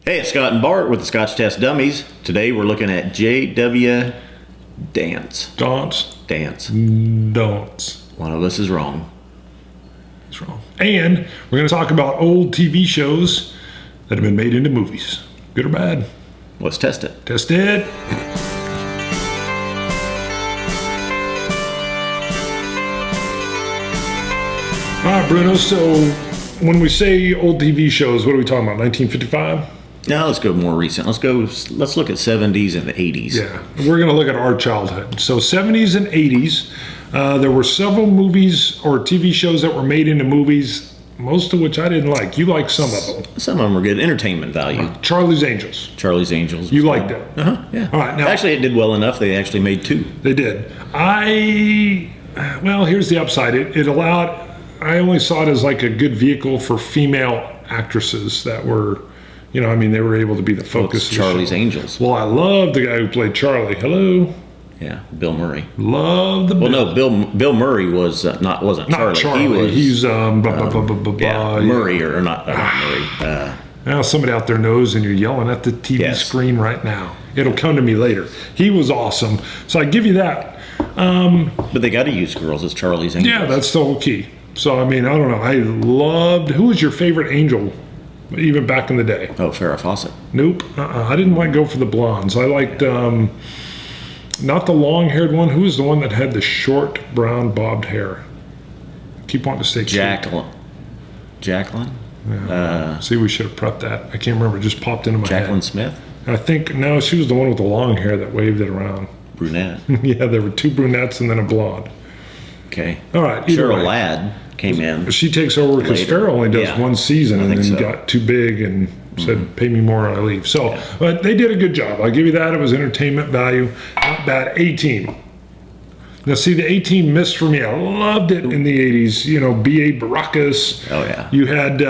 Hey, it's Scott and Bart with the Scotch Test Dummies. Today we're looking at J.W. Dant's. Dance. One of us is wrong. It's wrong. And we're going to talk about old TV shows that have been made into movies. Good or bad? Let's test it. Test it. All right, Bruno. So when we say old TV shows, what are we talking about? 1955? Now let's go more recent. Let's look at 70s and 80s. Yeah, we're going to look at our childhood. So 70s and 80s, there were several movies or TV shows that were made into movies, most of which I didn't like. You liked some of them. Some of them were good. Entertainment value. Charlie's Angels. Charlie's Angels. You liked it? Uh-huh, yeah. All right, now, actually, it did well enough. They actually made two. They did. Well, here's the upside. It allowed, I only saw it as like a good vehicle for female actresses that were, they were able to be the focus of Charlie's Angels. Well, I love the guy who played Charlie. Hello? Yeah, Bill Murray. Love the Well, no, Bill Murray wasn't Charlie. He's Murray or not Murray. Now somebody out there knows, and you're yelling at the TV screen right now. It'll come to me later. He was awesome. So I give you that. But they got to use girls as Charlie's Angels. Yeah, that's the whole key. So, I don't know. I loved... Who was your favorite angel, even back in the day? Oh, Farrah Fawcett. Nope. I didn't go for the blondes. I liked... not the long-haired one. Who was the one that had the short, brown, bobbed hair? Keep wanting to say Jacqueline? Yeah. See, we should have prepped that. I can't remember. It just popped into my head. Jacqueline Smith? I think, no, she was the one with the long hair that waved it around. Brunette. Yeah, there were two brunettes and then a blonde. Okay. All right. Cheryl Ladd came in. She takes over because Farrah only does one season and then got too big and said, pay me more or I leave. So, but they did a good job. I'll give you that. It was entertainment value. Not bad. 18. Now, see, the 18 missed for me. I loved it in the 80s. B.A. Baracus. Oh, yeah. You had,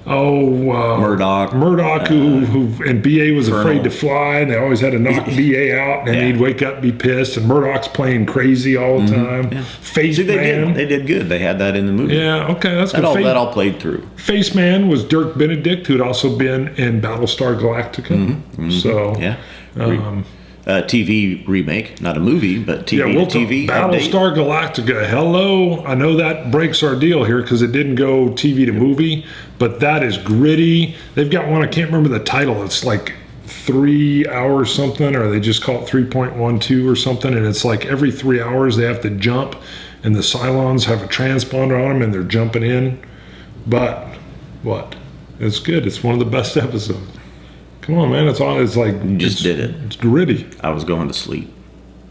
Murdoch. who and B.A. was afraid to fly, and they always had to knock B.A. out, and he'd wake up, be pissed, and Murdoch's playing crazy all the time. Yeah. Face Man. They did good. They had that in the movie. Yeah, okay, that's good. That all played through. Face Man was Dirk Benedict, who had also been in Battlestar Galactica. So, yeah. TV remake, not a movie, but TV. Battlestar Galactica. Hello, I know that breaks our deal here because it didn't go TV to movie, but that is gritty. They've got one, I can't remember the title. It's like 3 hours something, or they just call it 3.12 or something, and it's like every 3 hours they have to jump, and the Cylons have a transponder on them, and they're jumping in. But what? It's good. It's one of the best episodes. Come on, man. It's like... You just did it. It's gritty. I was going to sleep.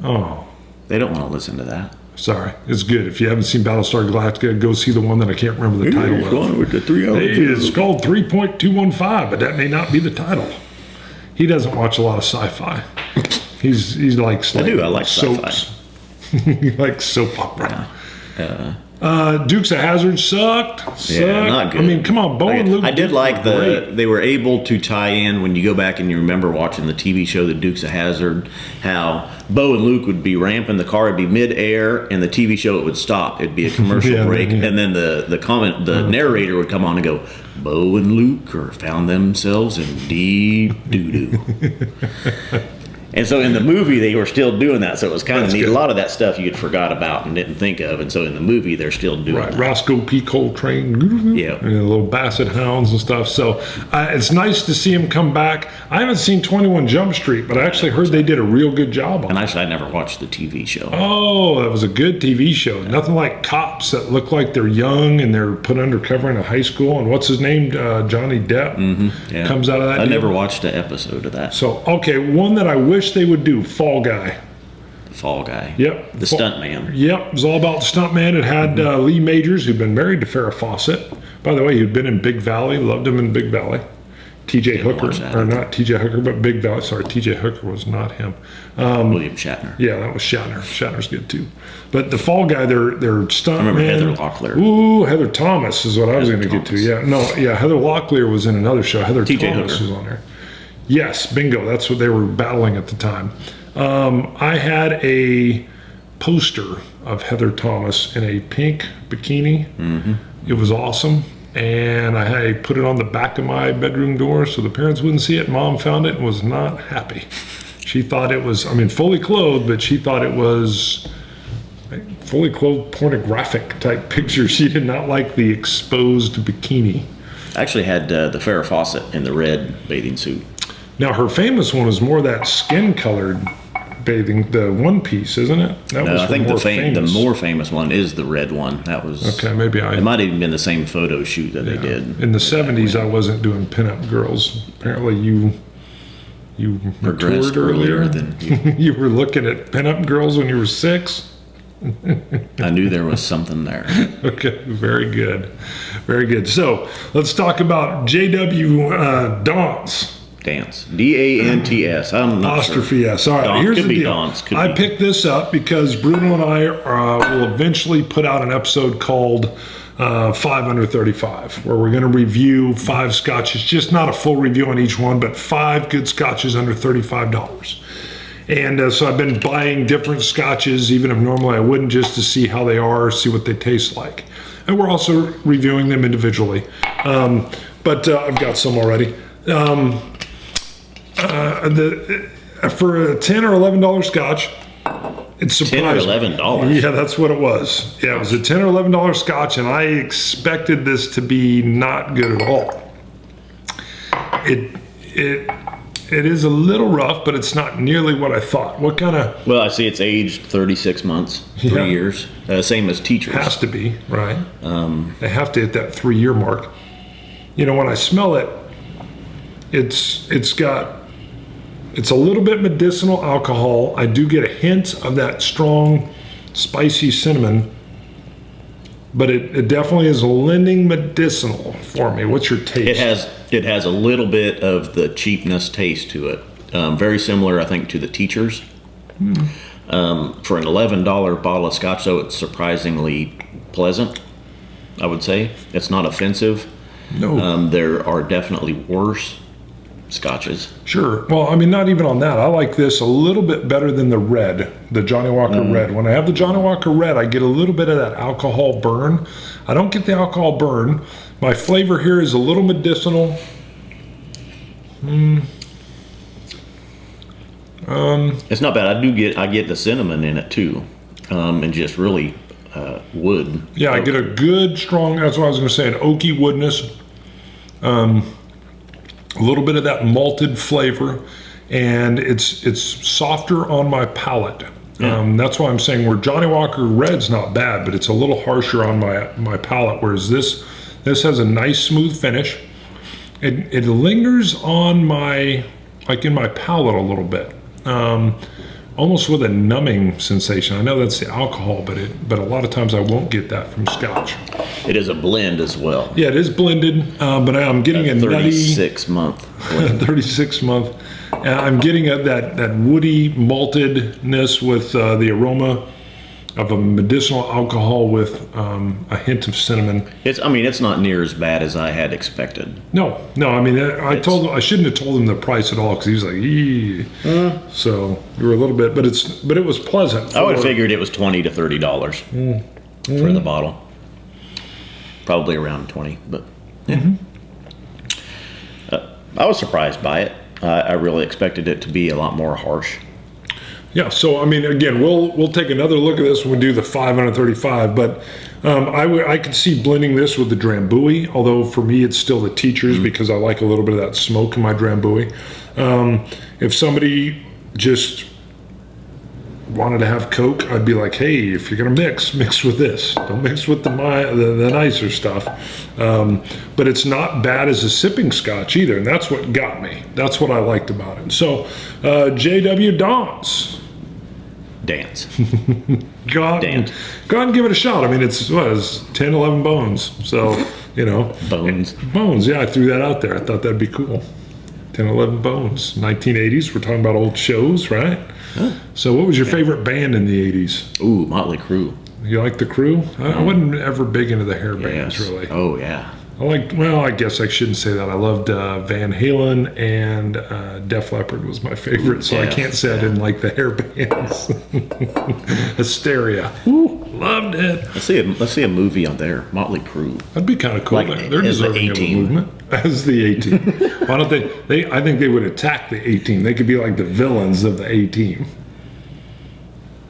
Oh. They don't want to listen to that. Sorry. It's good. If you haven't seen Battlestar Galactica, go see the one that I can't remember the title of. Going with the 3 hours. It's called 3.215, but that may not be the title. He doesn't watch a lot of sci-fi. He likes I do. I like soaps. Sci-fi. He likes soap opera. Yeah. Dukes of Hazzard sucked. Yeah, not good. Come on, Bo and Luke. I did like they were able to tie in when you go back and you remember watching the TV show The Dukes of Hazzard, how Bo and Luke would be ramping the car, it'd be mid-air, and the TV show it would stop. It'd be a commercial break, and then the narrator would come on and go, Bo and Luke found themselves in deep doo-doo. And so in the movie, they were still doing that. So it was kind of neat. Good. A lot of that stuff you'd forgot about and didn't think of. And so in the movie, they're still doing that. Roscoe P. Coltrane. Yeah. And the little Basset Hounds and stuff. So it's nice to see him come back. I haven't seen 21 Jump Street, but I actually heard they did a real good job on it. And actually, I never watched the TV show. Oh, that was a good TV show. Yeah. Nothing like cops that look like they're young and they're put undercover in a high school. And what's his name? Johnny Depp comes out of that. I never watched an episode of that. So, okay, one that I wish they would do, Fall Guy. Fall Guy. Yep. The stunt man. Yep. It was all about the stunt man. It had Lee Majors, who'd been married to Farrah Fawcett. By the way, he'd been in Big Valley. Loved him in Big Valley. T.J. Hooker. Or not T.J. Hooker, but Big Valley. Sorry, T.J. Hooker was not him. William Shatner. Yeah, that was Shatner. Shatner's good, too. But the Fall Guy, their stunt man. I remember Heather Locklear. Ooh, Heather Thomas is what I was going to get to. Yeah. No, yeah, Heather Locklear was in another show. Heather Thomas was on there. Yes, bingo. That's what they were battling at the time. I had a poster of Heather Thomas in a pink bikini. It was awesome. and I put it on the back of my bedroom door so the parents wouldn't see it. Mom found it and was not happy. She thought it was, fully clothed, but she thought it was fully clothed pornographic type picture. She did not like the exposed bikini. I actually had the Farrah Fawcett in the red bathing suit. Now her famous one is more that skin colored bathing, the one piece, isn't it? That No, was I think famous. the more famous one is the red one. That was Okay, maybe It might have even been the same photo shoot that they did. In the 70s, I wasn't doing pinup girls. Apparently, you Progressed matured earlier than you. you were looking at pinup girls when you were 6. I knew there was something there. Okay, very good, very good. So let's talk about JW Dant's. Dance. Dants. I'm not Apostrophe sure. S. All right, Dant. here's Could the be deal. Dance. Could I be. picked this up because Bruno and I will eventually put out an episode called 5 Under 35, where we're going to review 5 scotches, just not a full review on each one, but 5 good scotches under $35. And so I've been buying different scotches, even if normally I wouldn't, just to see how they are, see what they taste like. And we're also reviewing them individually. But I've got some already. For a $10 or $11 scotch, it's surprised $10 or me. $11. Yeah, that's what it was. Yeah, it was a $10 or $11 scotch, and I expected this to be not good at all. It is a little rough, but it's not nearly what I thought. What kind of... Well, I see it's aged 36 months, 3 years. Same as Teachers. Has to be, right? They have to hit that 3-year mark. When I smell it, it's a little bit medicinal alcohol. I do get a hint of that strong, spicy cinnamon, but it definitely is lending medicinal for me. What's your taste? It has a little bit of the cheapness taste to it. Very similar, I think, to the Teachers. For an $11 bottle of scotch, though, it's surprisingly pleasant, I would say. It's not offensive. No. There are definitely worse scotches. Sure. Well, not even on that. I like this a little bit better than the red, the Johnny Walker Red. When I have the Johnny Walker Red, I get a little bit of that alcohol burn. I don't get the alcohol burn. My flavor here is a little medicinal. It's not bad. I get the cinnamon in it too, and just really wood. Yeah, I get a good strong. That's what I was going to say. An oaky woodness. A little bit of that malted flavor, and it's softer on my palate. Yeah. That's why I'm saying where Johnny Walker Red's not bad, but it's a little harsher on my palate. Whereas this has a nice smooth finish. It lingers on in my palate a little bit, almost with a numbing sensation. I know that's the alcohol, but a lot of times I won't get that from Scotch. It is a blend as well. Yeah, it is blended, but I'm getting a nutty 36-month. 36-month. I'm getting that woody maltedness with the aroma of a medicinal alcohol with a hint of cinnamon. It's not near as bad as I had expected. No. I shouldn't have told him the price at all because he was like, "Eee." So you were a little bit, but it was pleasant. I would have figured it was $20 to $30 for the bottle. Probably around 20, but yeah. I was surprised by it. I really expected it to be a lot more harsh. Yeah, so again, we'll take another look at this when we do the 535. But I could see blending this with the Drambuie, although for me it's still the Teachers because I like a little bit of that smoke in my Drambuie. If somebody just wanted to have Coke, I'd be like, hey, if you're gonna mix with this. Don't mix with the nicer stuff. But it's not bad as a sipping scotch either, and that's what got me. That's what I liked about it. So, JW Dance. Go out and give it a shot. It's 10, 11 bones. So, Bones. Bones, yeah, I threw that out there. I thought that'd be cool. 10, 11 bones. 1980s, we're talking about old shows, right? Huh. So what was your favorite band in the 80s? Ooh, Motley Crue. You like the Crew? I wasn't ever big into the hair bands, really. Oh, yeah. I guess I shouldn't say that. I loved Van Halen, and Def Leppard was my favorite, so I can't say I didn't like the hair bands. Hysteria. Ooh, Loved it. Let's see a movie on there. Motley Crue. That'd be kind of cool. Like, They're as the deserving of a A-Team. movement. As the A-Team. Why don't they? I think they would attack the A-Team. They could be like the villains of the A-Team.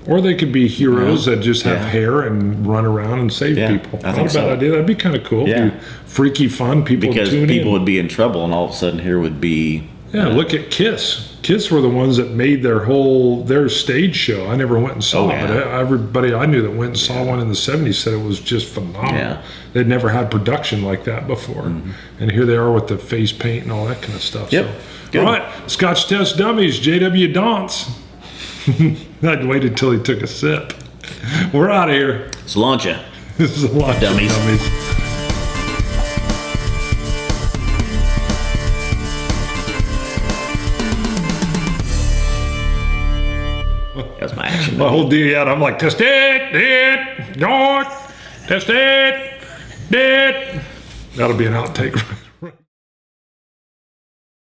Or they could be heroes that just have hair and run around and save people. I think Not a bad so. idea. That'd be kind of cool. Yeah. Be freaky fun. People Because tune people in. would be in trouble, and all of a sudden here would be. Yeah, look at Kiss. Kiss were the ones that made their stage show. I never went and saw it, but everybody I knew that went and saw one in the 70s said it was just phenomenal. Yeah. They'd never had production like that before. And here they are with the face paint and all that kind of stuff. Yep. So, Good. all right, Scotch Test Dummies, JW Dants. I'd waited till he took a sip. We're out of here. Cilantro. This is a lot of Dummies. That was my action. My whole deal, yeah, I'm like, test it, don't, test it, That'll be an outtake.